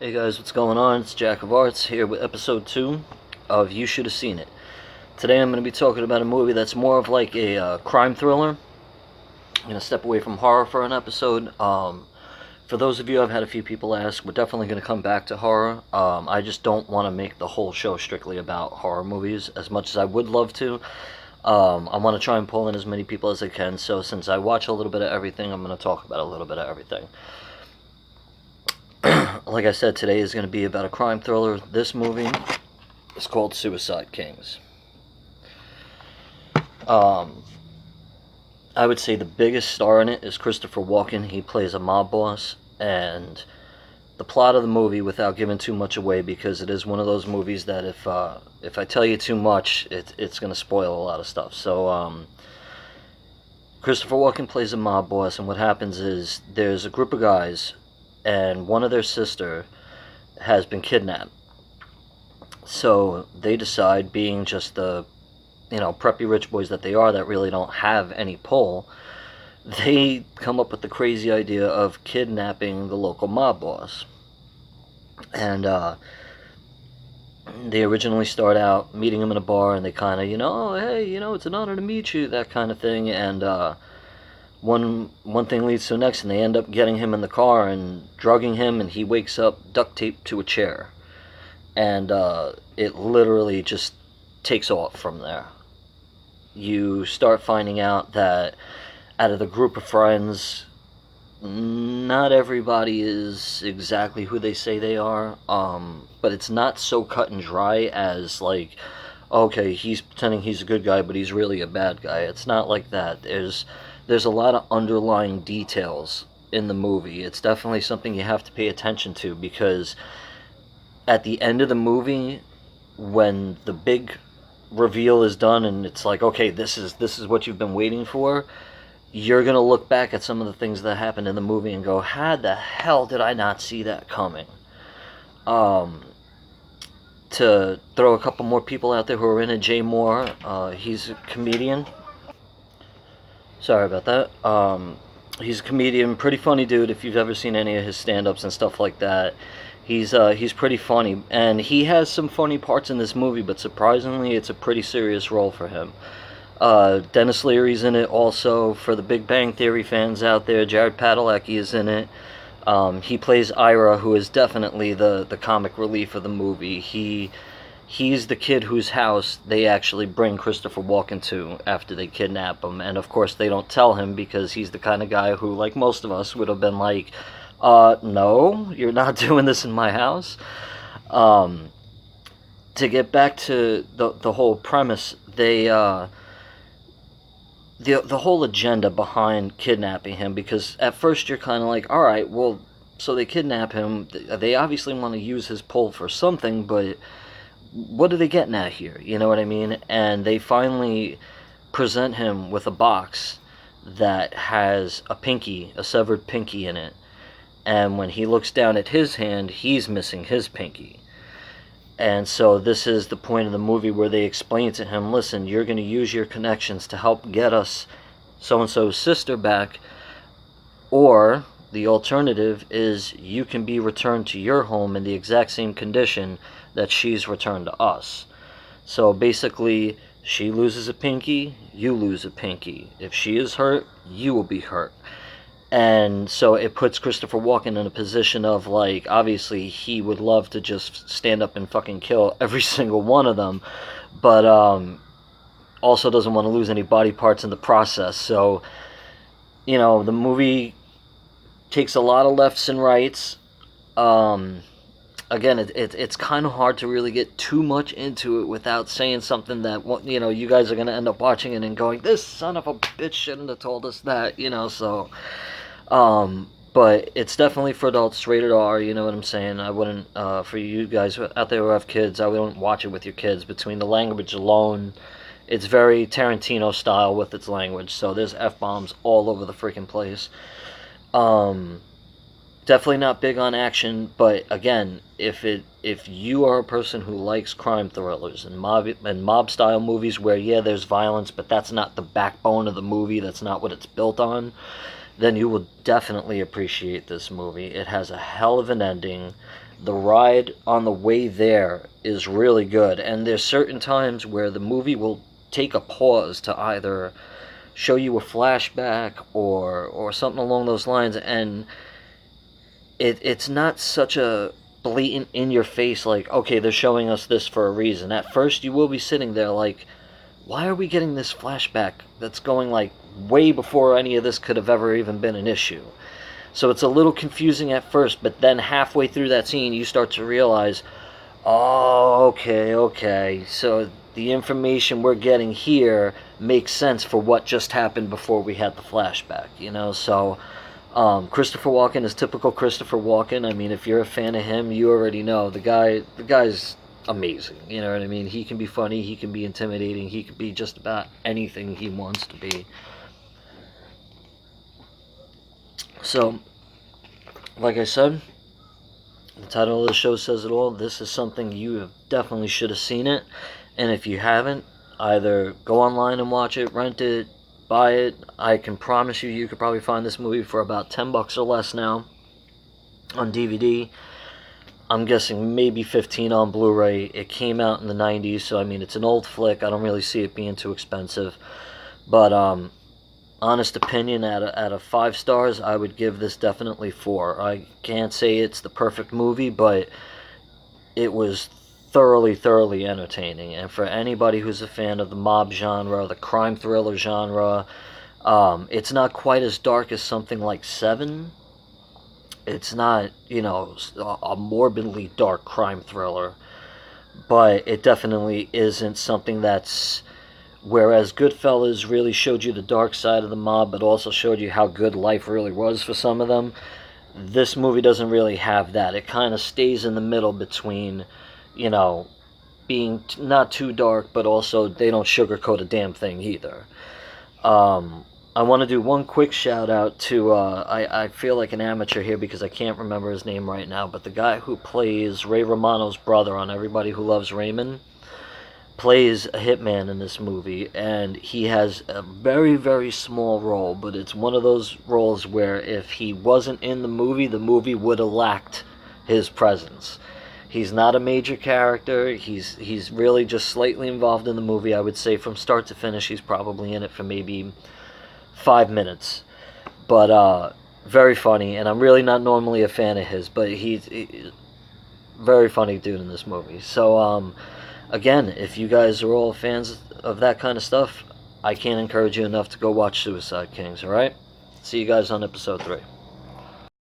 Hey guys, what's going on? It's Jack of Arts here with episode 2 of You Should Have Seen It. Today I'm going to be talking about a movie that's more of like a crime thriller. I'm going to step away from horror for an episode. For those of you, I've had a few people ask, we're definitely going to come back to horror. I just don't want to make the whole show strictly about horror movies as much as I would love to. I want to try and pull in as many people as I can, so since I watch a little bit of everything, I'm going to talk about a little bit of everything. Like I said, today is going to be about a crime thriller. This movie is called Suicide Kings. I would say the biggest star in it is Christopher Walken. He plays a mob boss, and the plot of the movie, without giving too much away, because it is one of those movies that if I tell you too much, it's going to spoil a lot of stuff. So Christopher Walken plays a mob boss, and what happens is there's a group of guys, and one of their sister has been kidnapped. So they decide, being just the preppy rich boys that they are, that really don't have any pull, they come up with the crazy idea of kidnapping the local mob boss. And they originally start out meeting him in a bar, and they kind of, oh, hey, it's an honor to meet you, that kind of thing. And one thing leads to the next, and they end up getting him in the car and drugging him, and he wakes up duct taped to a chair. And it literally just takes off from there. You start finding out that out of the group of friends, not everybody is exactly who they say they are, but it's not so cut and dry as like, okay, he's pretending he's a good guy, but he's really a bad guy. It's not like that. There's a lot of underlying details in the movie. It's definitely something you have to pay attention to, because at the end of the movie, when the big reveal is done and it's like, okay, this is what you've been waiting for, you're going to look back at some of the things that happened in the movie and go, how the hell did I not see that coming? To throw a couple more people out there who are in it, Jay Moore, he's a comedian. Sorry about that. He's a comedian, pretty funny dude. If you've ever seen any of his stand-ups and stuff like that, he's pretty funny, and he has some funny parts in this movie. But surprisingly, it's a pretty serious role for him. Dennis Leary's in it also. For the Big Bang Theory fans out there, Jared Padalecki is in it. He plays Ira, who is definitely the comic relief of the movie. He's the kid whose house they actually bring Christopher Walken to after they kidnap him. And of course they don't tell him, because he's the kind of guy who, like most of us, would have been like, no, you're not doing this in my house. To get back to the whole premise, the whole agenda behind kidnapping him, because at first you're kind of like, alright, well, so they kidnap him, they obviously want to use his pull for something, but what are they getting at here? You know what I mean? And they finally present him with a box that has a severed pinky in it. And when he looks down at his hand, he's missing his pinky. And so this is the point of the movie where they explain to him, listen, you're going to use your connections to help get us so-and-so's sister back, or the alternative is you can be returned to your home in the exact same condition that she's returned to us. So basically, she loses a pinky, you lose a pinky. If she is hurt, you will be hurt. And so it puts Christopher Walken in a position of, like, obviously he would love to just stand up and fucking kill every single one of them, but also doesn't want to lose any body parts in the process. So, the movie takes a lot of lefts and rights. Again, it's kind of hard to really get too much into it without saying something that, you guys are going to end up watching it and going, this son of a bitch shouldn't have told us that, so... but it's definitely for adults, rated R, you know what I'm saying? I wouldn't, for you guys out there who have kids, I wouldn't watch it with your kids. Between the language alone, it's very Tarantino style with its language, so there's F-bombs all over the freaking place. Definitely not big on action, but again, if you are a person who likes crime thrillers and mob style movies where, yeah, there's violence, but that's not the backbone of the movie, that's not what it's built on, then you will definitely appreciate this movie. It has a hell of an ending. the ride on the way there is really good, and there's certain times where the movie will take a pause to either show you a flashback or something along those lines, and it's not such a blatant in your face like, okay, they're showing us this for a reason. At first you will be sitting there like, why are we getting this flashback that's going like way before any of this could have ever even been an issue? So it's a little confusing at first, but then halfway through that scene you start to realize, oh, okay, so the information we're getting here makes sense for what just happened before we had the flashback, so Christopher Walken is typical Christopher Walken. I mean, if you're a fan of him, you already know the guy's amazing. You know what I mean? He can be funny, he can be intimidating, he can be just about anything he wants to be. So, like I said, the title of the show says it all. This is something you definitely should have seen it, and if you haven't, either go online and watch it, rent it, buy it. I can promise you could probably find this movie for about $10 or less now on DVD. I'm guessing maybe 15 on Blu-ray. It came out in the 90s, so I mean, it's an old flick. I don't really see it being too expensive. But honest opinion, out of 5 stars, I would give this definitely 4. I can't say it's the perfect movie, but it was thoroughly entertaining. And for anybody who's a fan of the mob genre, the crime thriller genre, it's not quite as dark as something like Seven. It's not, a morbidly dark crime thriller, but it definitely isn't something that's, whereas Goodfellas really showed you the dark side of the mob, but also showed you how good life really was for some of them, this movie doesn't really have that. It kind of stays in the middle between, being not too dark, but also they don't sugarcoat a damn thing either. I want to do one quick shout out to, I feel like an amateur here because I can't remember his name right now, but the guy who plays Ray Romano's brother on Everybody Who Loves Raymond plays a hitman in this movie, and he has a very small role, but it's one of those roles where if he wasn't in the movie would have lacked his presence. He's not a major character. He's really just slightly involved in the movie. I would say from start to finish, he's probably in it for maybe 5 minutes. But very funny, and I'm really not normally a fan of his, but he's very funny dude in this movie. So, again, if you guys are all fans of that kind of stuff, I can't encourage you enough to go watch Suicide Kings, alright? See you guys on episode 3.